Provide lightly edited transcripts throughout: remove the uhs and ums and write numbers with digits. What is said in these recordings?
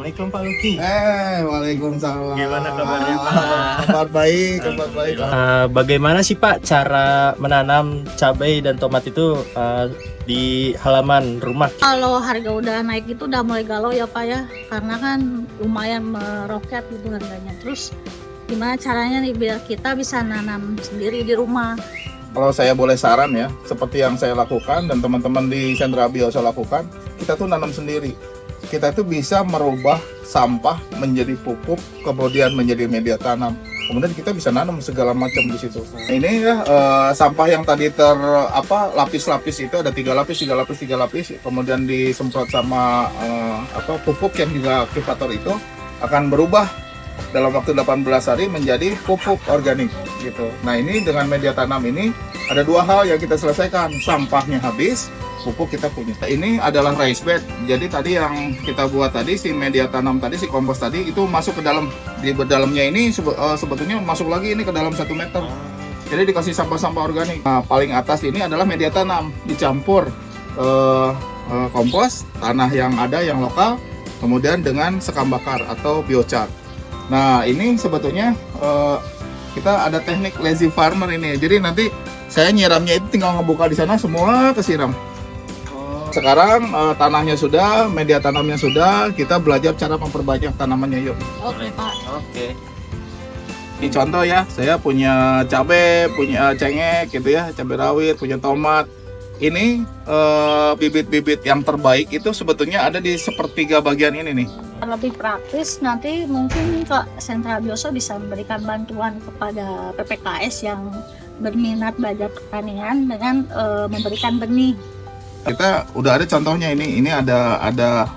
Assalamualaikum Pak Luki. Waalaikumsalam. Gimana kabarnya, Pak? Kabar baik, kabar baik. Bagaimana sih Pak cara menanam cabai dan tomat itu di halaman rumah? Kalau harga udah naik itu udah mulai galau ya Pak ya, karena kan lumayan meroket gitu harganya. Terus gimana caranya nih biar kita bisa nanam sendiri di rumah? Kalau saya boleh saran ya, seperti yang saya lakukan dan teman-teman di Sentra Biosa lakukan, kita tuh nanam sendiri. Kita tuh bisa merubah sampah menjadi pupuk, kemudian menjadi media tanam. Kemudian kita bisa nanam segala macam di situ. Ini ya sampah yang tadi lapis-lapis itu ada 3 lapis, kemudian disemprot sama pupuk yang juga aktivator itu akan berubah dalam waktu 18 hari menjadi pupuk organik gitu. Nah, ini dengan media tanam ini ada 2 hal yang kita selesaikan. Sampahnya habis, pupuk kita punya. Ini adalah raised bed. Jadi tadi yang kita buat tadi, si media tanam tadi, si kompos tadi itu masuk ke dalam. Di dalamnya ini sebetulnya masuk lagi ini ke dalam 1 meter. Jadi dikasih sampah-sampah organik. Nah, paling atas ini adalah media tanam dicampur kompos, tanah yang ada yang lokal, kemudian dengan sekam bakar atau biochar. Nah, ini sebetulnya kita ada teknik lazy farmer ini. Jadi nanti saya nyiramnya itu tinggal ngebuka di sana semua kesiram. Sekarang tanahnya sudah, media tanamnya sudah, kita belajar cara memperbanyak tanamannya yuk. Oke Pak. Oke. Ini contoh ya, saya punya cabai, punya cengkeh gitu ya, cabai rawit, punya tomat. Ini bibit-bibit yang terbaik itu sebetulnya ada di sepertiga bagian ini nih. Lebih praktis nanti mungkin Pak Sentra Biosa bisa memberikan bantuan kepada PPKS yang berminat belajar pertanian dengan memberikan benih. Kita udah ada contohnya ini ada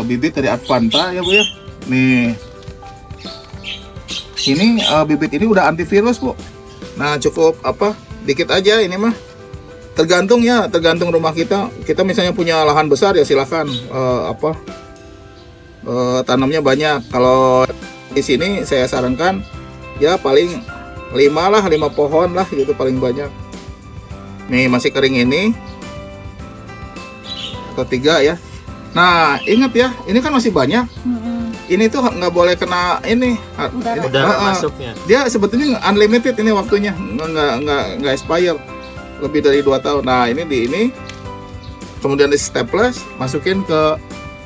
bibit dari Advanta ya Bu ya. Nih. Ini bibit ini udah antivirus Bu. Nah, cukup dikit aja ini mah. Tergantung rumah kita. Kita misalnya punya lahan besar ya silakan tanamnya banyak. Kalau di sini saya sarankan ya paling 5 pohon lah gitu paling banyak. Nih masih kering ini atau 3 ya. Nah ingat ya, ini kan masih banyak. Ini tuh nggak boleh kena ini Udara masuknya. Dia sebetulnya unlimited ini waktunya, nggak expire lebih dari 2 tahun. Nah ini kemudian di staples masukin ke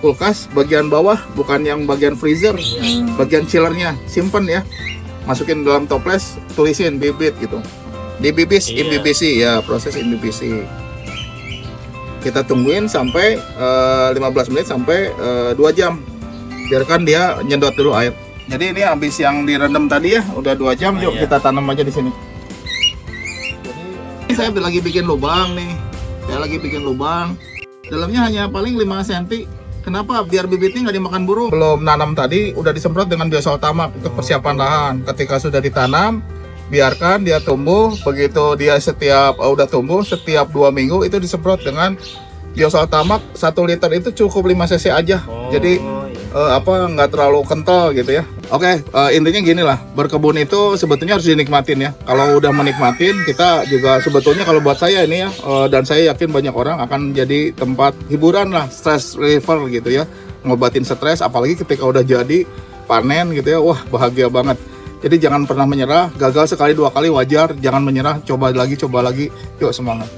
kulkas bagian bawah, bukan yang bagian freezer, bagian chillernya simpen ya, masukin dalam toples, tulisin bibit gitu, dibibis imbibisi ya, proses imbibisi. Kita tungguin sampai 15 menit sampai 2 jam, biarkan dia nyedot dulu air. Jadi ini habis yang direndam tadi ya, udah 2 jam, yuk kita tanam aja di sini. Jadi saya lagi bikin lubang nih, dalamnya hanya paling 5 cm. Kenapa? Biar bibitnya nggak dimakan burung. Belum nanam tadi udah disemprot dengan Biosa Utama untuk persiapan lahan. Ketika sudah ditanam, biarkan dia tumbuh. Begitu dia udah tumbuh, setiap 2 minggu itu disemprot dengan Biosa Utama. 1 liter itu cukup 5 cc aja. Jadi nggak terlalu kental gitu ya. Oke, intinya gini lah, berkebun itu sebetulnya harus dinikmatin ya. Kalau udah menikmatin, kita juga sebetulnya kalau buat saya ini ya, dan saya yakin banyak orang akan jadi tempat hiburan lah, stress reliever gitu ya, ngobatin stres, apalagi ketika udah jadi panen gitu ya, wah bahagia banget. Jadi jangan pernah menyerah, gagal sekali 2 kali wajar, jangan menyerah, coba lagi, yuk semangat.